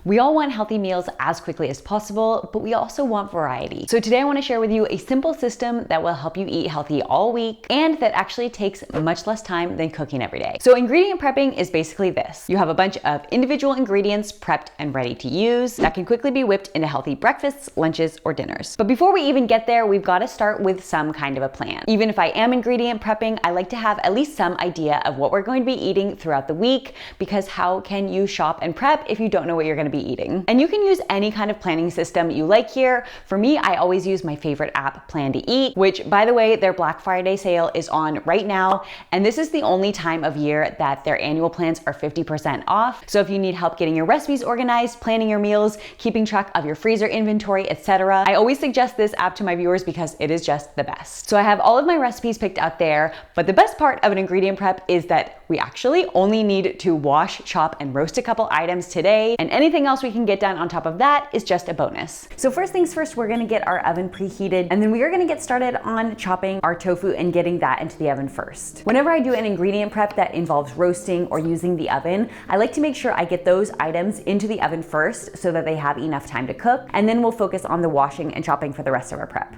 We all want healthy meals as quickly as possible, but we also want variety. So today I want to share with you a simple system that will help you eat healthy all week and that actually takes much less time than cooking every day. So ingredient prepping is basically this. You have a bunch of individual ingredients prepped and ready to use that can quickly be whipped into healthy breakfasts, lunches, or dinners. But before we even get there, we've got to start with some kind of a plan. Even if I am ingredient prepping, I like to have at least some idea of what we're going to be eating throughout the week, because how can you shop and prep if you don't know what you're going to be eating? And you can use any kind of planning system you like here. For me, I always use my favorite app, Plan to Eat, which, by the way, their Black Friday sale is on right now. And this is the only time of year that their annual plans are 50% off. So if you need help getting your recipes organized, planning your meals, keeping track of your freezer inventory, etc., I always suggest this app to my viewers because it is just the best. So I have all of my recipes picked out there, but the best part of an ingredient prep is that we actually only need to wash, chop, and roast a couple items today, and anything else we can get done on top of that is just a bonus. So first things first, we're gonna get our oven preheated, and then we are gonna get started on chopping our tofu and getting that into the oven first. Whenever I do an ingredient prep that involves roasting or using the oven, I like to make sure I get those items into the oven first so that they have enough time to cook, and then we'll focus on the washing and chopping for the rest of our prep.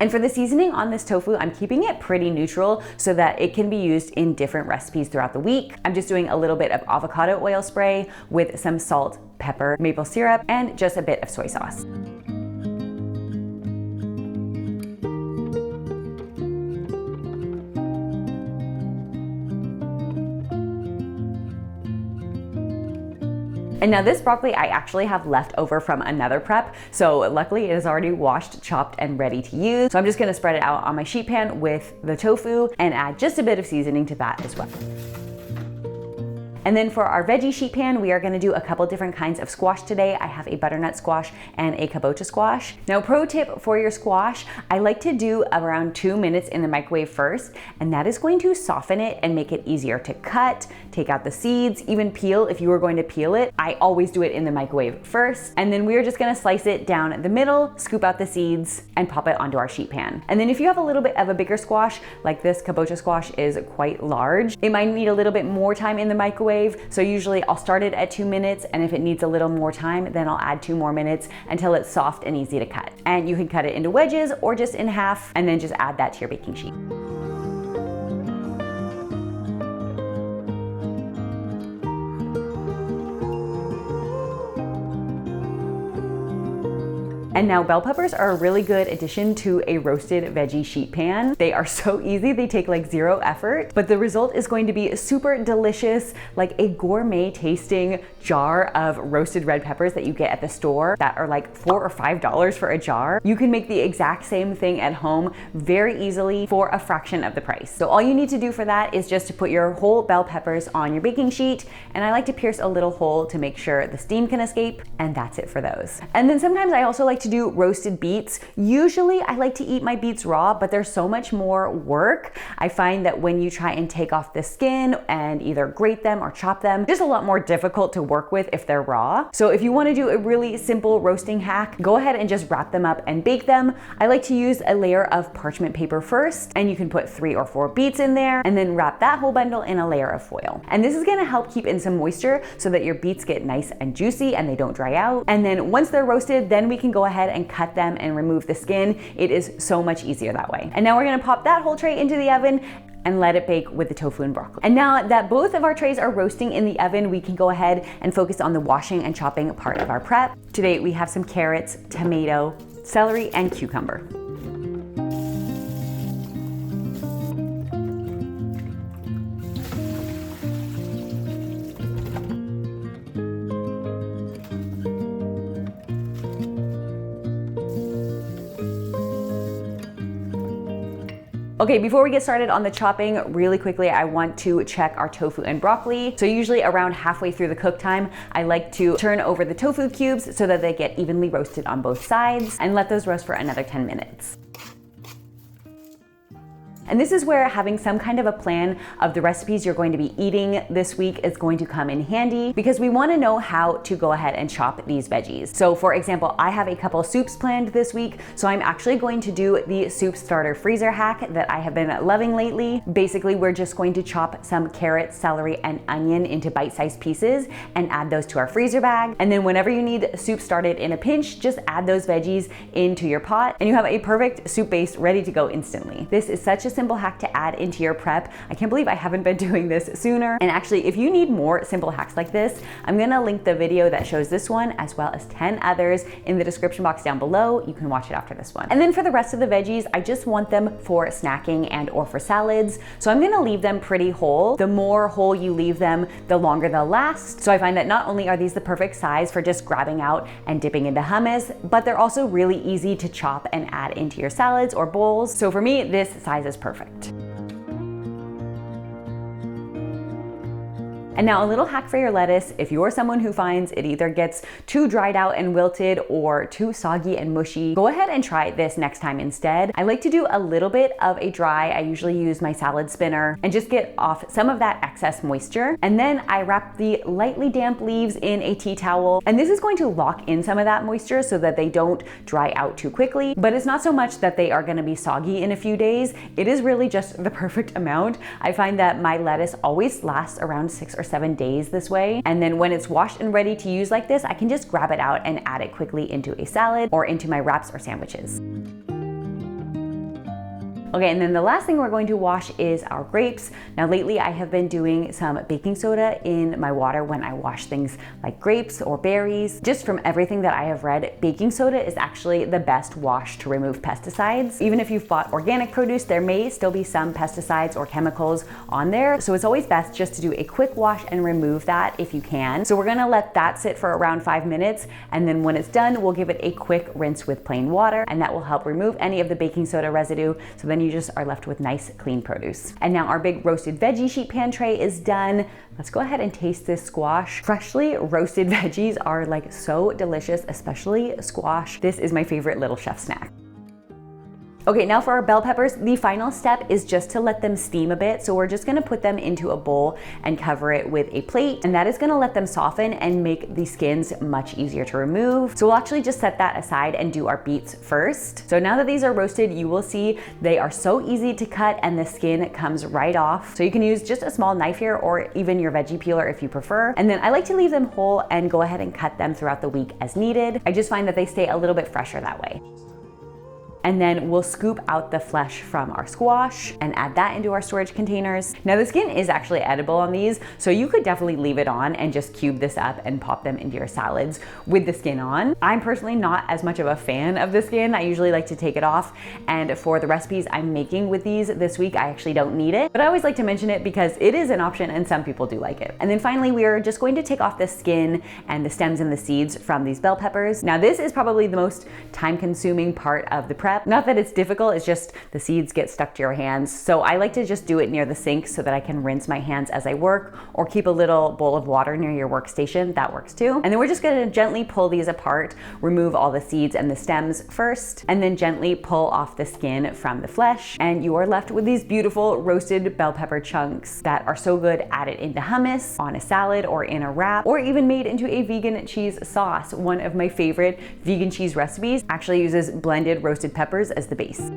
And for the seasoning on this tofu, I'm keeping it pretty neutral so that it can be used in different recipes throughout the week. I'm just doing a little bit of avocado oil spray with some salt, pepper, maple syrup, and just a bit of soy sauce. And now this broccoli I actually have left over from another prep, so luckily it is already washed, chopped, and ready to use. So I'm just gonna spread it out on my sheet pan with the tofu and add just a bit of seasoning to that as well. And then for our veggie sheet pan, we are gonna do a couple different kinds of squash today. I have a butternut squash and a kabocha squash. Now, pro tip for your squash, I like to do around 2 minutes in the microwave first, and that is going to soften it and make it easier to cut, take out the seeds, even peel if you were going to peel it. I always do it in the microwave first, and then we are just gonna slice it down the middle, scoop out the seeds, and pop it onto our sheet pan. And then if you have a little bit of a bigger squash, like this kabocha squash is quite large, it might need a little bit more time in the microwave. So usually I'll start it at 2 minutes, and if it needs a little more time, then I'll add 2 more minutes until it's soft and easy to cut. And you can cut it into wedges or just in half, and then just add that to your baking sheet. And now bell peppers are a really good addition to a roasted veggie sheet pan. They are so easy, they take like 0 effort, but the result is going to be super delicious, like a gourmet tasting jar of roasted red peppers that you get at the store that are like $4 or $5 for a jar. You can make the exact same thing at home very easily for a fraction of the price. So all you need to do for that is just to put your whole bell peppers on your baking sheet, and I like to pierce a little hole to make sure the steam can escape, and that's it for those. And then sometimes I also like to do roasted beets. Usually I like to eat my beets raw, but there's so much more work. I find that when you try and take off the skin and either grate them or chop them, it's just a lot more difficult to work with if they're raw. So if you want to do a really simple roasting hack, go ahead and just wrap them up and bake them. I like to use a layer of parchment paper first, and you can put 3 or 4 beets in there, and then wrap that whole bundle in a layer of foil. And this is going to help keep in some moisture so that your beets get nice and juicy and they don't dry out. And then once they're roasted, then we can go ahead and cut them and remove the skin. It is so much easier that way. And now we're gonna pop that whole tray into the oven and let it bake with the tofu and broccoli. And now that both of our trays are roasting in the oven, we can go ahead and focus on the washing and chopping part of our prep. Today we have some carrots, tomato, celery, and cucumber. Okay, before we get started on the chopping, really quickly, I want to check our tofu and broccoli. So usually around halfway through the cook time, I like to turn over the tofu cubes so that they get evenly roasted on both sides, and let those roast for another 10 minutes. And this is where having some kind of a plan of the recipes you're going to be eating this week is going to come in handy, because we want to know how to go ahead and chop these veggies. So for example, I have a couple soups planned this week, so I'm actually going to do the soup starter freezer hack that I have been loving lately. Basically, we're just going to chop some carrots, celery, and onion into bite-sized pieces and add those to our freezer bag. And then whenever you need soup started in a pinch, just add those veggies into your pot and you have a perfect soup base ready to go instantly. This is such a simple hack to add into your prep. I can't believe I haven't been doing this sooner. And actually, if you need more simple hacks like this, I'm gonna link the video that shows this one as well as 10 others in the description box down below. You can watch it after this one. And then for the rest of the veggies, I just want them for snacking and or for salads. So I'm gonna leave them pretty whole. The more whole you leave them, the longer they'll last. So I find that not only are these the perfect size for just grabbing out and dipping into hummus, but they're also really easy to chop and add into your salads or bowls. So for me, this size is perfect. And now a little hack for your lettuce. If you're someone who finds it either gets too dried out and wilted or too soggy and mushy, go ahead and try this next time instead. I like to do a little bit of a dry. I usually use my salad spinner and just get off some of that excess moisture. And then I wrap the lightly damp leaves in a tea towel. And this is going to lock in some of that moisture so that they don't dry out too quickly, but it's not so much that they are gonna be soggy in a few days. It is really just the perfect amount. I find that my lettuce always lasts around 6 or 7 days this way. And then when it's washed and ready to use like this, I can just grab it out and add it quickly into a salad or into my wraps or sandwiches. Okay, and then the last thing we're going to wash is our grapes. Now lately I have been doing some baking soda in my water when I wash things like grapes or berries. Just from everything that I have read, baking soda is actually the best wash to remove pesticides. Even if you've bought organic produce, there may still be some pesticides or chemicals on there. So it's always best just to do a quick wash and remove that if you can. So we're gonna let that sit for around 5 minutes. And then when it's done, we'll give it a quick rinse with plain water, and that will help remove any of the baking soda residue. So then you just are left with nice clean produce. And now our big roasted veggie sheet pan tray is done. Let's go ahead and taste this squash. Freshly roasted veggies are like so delicious, especially squash. This is my favorite little chef snack. Okay, now for our bell peppers, the final step is just to let them steam a bit. So we're just gonna put them into a bowl and cover it with a plate, and that is gonna let them soften and make the skins much easier to remove. So we'll actually just set that aside and do our beets first. So now that these are roasted, you will see they are so easy to cut and the skin comes right off. So you can use just a small knife here or even your veggie peeler if you prefer. And then I like to leave them whole and go ahead and cut them throughout the week as needed. I just find that they stay a little bit fresher that way. And then we'll scoop out the flesh from our squash and add that into our storage containers. Now the skin is actually edible on these, so you could definitely leave it on and just cube this up and pop them into your salads with the skin on. I'm personally not as much of a fan of the skin. I usually like to take it off, and for the recipes I'm making with these this week, I actually don't need it. But I always like to mention it because it is an option and some people do like it. And then finally, we are just going to take off the skin and the stems and the seeds from these bell peppers. Now this is probably the most time-consuming part of the prep. Not that it's difficult, it's just the seeds get stuck to your hands. So I like to just do it near the sink so that I can rinse my hands as I work, or keep a little bowl of water near your workstation. That works too. And then we're just gonna gently pull these apart, remove all the seeds and the stems first, and then gently pull off the skin from the flesh. And you are left with these beautiful roasted bell pepper chunks that are so good added into hummus, on a salad, or in a wrap, or even made into a vegan cheese sauce. One of my favorite vegan cheese recipes actually uses blended roasted peppers as the base.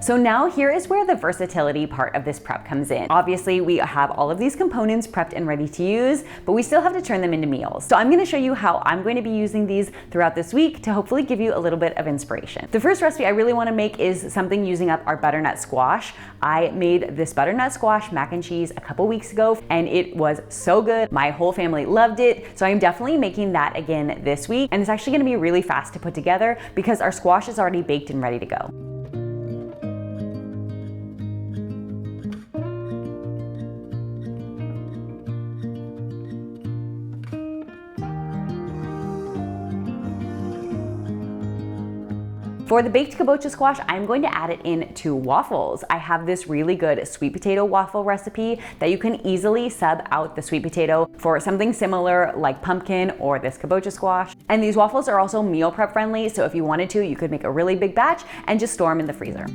So now here is where the versatility part of this prep comes in. Obviously, we have all of these components prepped and ready to use, but we still have to turn them into meals. So I'm gonna show you how I'm going to be using these throughout this week to hopefully give you a little bit of inspiration. The first recipe I really wanna make is something using up our butternut squash. I made this butternut squash mac and cheese a couple weeks ago, and it was so good. My whole family loved it. So I'm definitely making that again this week. And it's actually gonna be really fast to put together because our squash is already baked and ready to go. For the baked kabocha squash, I'm going to add it into waffles. I have this really good sweet potato waffle recipe that you can easily sub out the sweet potato for something similar like pumpkin or this kabocha squash. And these waffles are also meal prep friendly, so if you wanted to, you could make a really big batch and just store them in the freezer.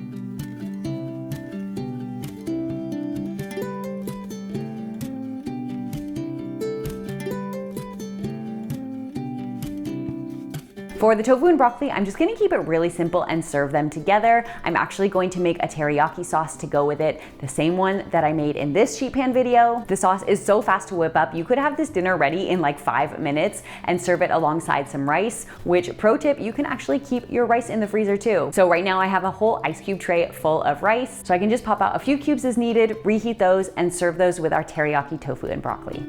For the tofu and broccoli, I'm just gonna keep it really simple and serve them together. I'm actually going to make a teriyaki sauce to go with it, the same one that I made in this sheet pan video. The sauce is so fast to whip up. You could have this dinner ready in like 5 minutes and serve it alongside some rice, which, pro tip, you can actually keep your rice in the freezer too. So right now I have a whole ice cube tray full of rice, so I can just pop out a few cubes as needed, reheat those, and serve those with our teriyaki tofu and broccoli.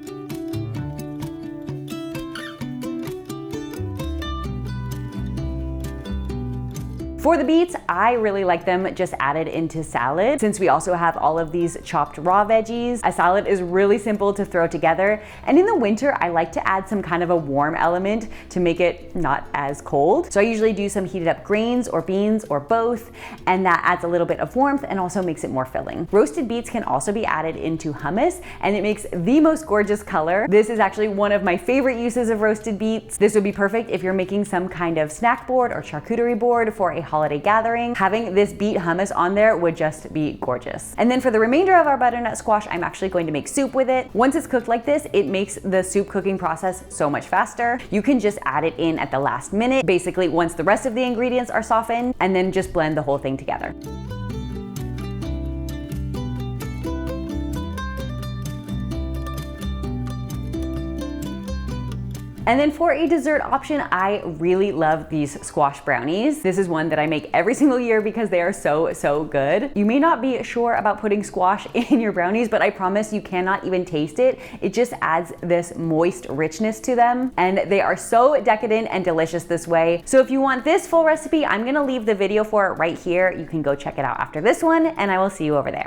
For the beets, I really like them just added into salad. Since we also have all of these chopped raw veggies, a salad is really simple to throw together. And in the winter, I like to add some kind of a warm element to make it not as cold. So I usually do some heated up grains or beans or both, and that adds a little bit of warmth and also makes it more filling. Roasted beets can also be added into hummus, and it makes the most gorgeous color. This is actually one of my favorite uses of roasted beets. This would be perfect if you're making some kind of snack board or charcuterie board for a holiday gathering. Having this beet hummus on there would just be gorgeous. And then for the remainder of our butternut squash, I'm actually going to make soup with it. Once it's cooked like this, it makes the soup cooking process so much faster. You can just add it in at the last minute, basically once the rest of the ingredients are softened, and then just blend the whole thing together. And then for a dessert option, I really love these squash brownies. This is one that I make every single year because they are so good. You may not be sure about putting squash in your brownies, but I promise you cannot even taste it. It just adds this moist richness to them, and they are so decadent and delicious this way. So if you want this full recipe, I'm gonna leave the video for it right here. You can go check it out after this one, and I will see you over there.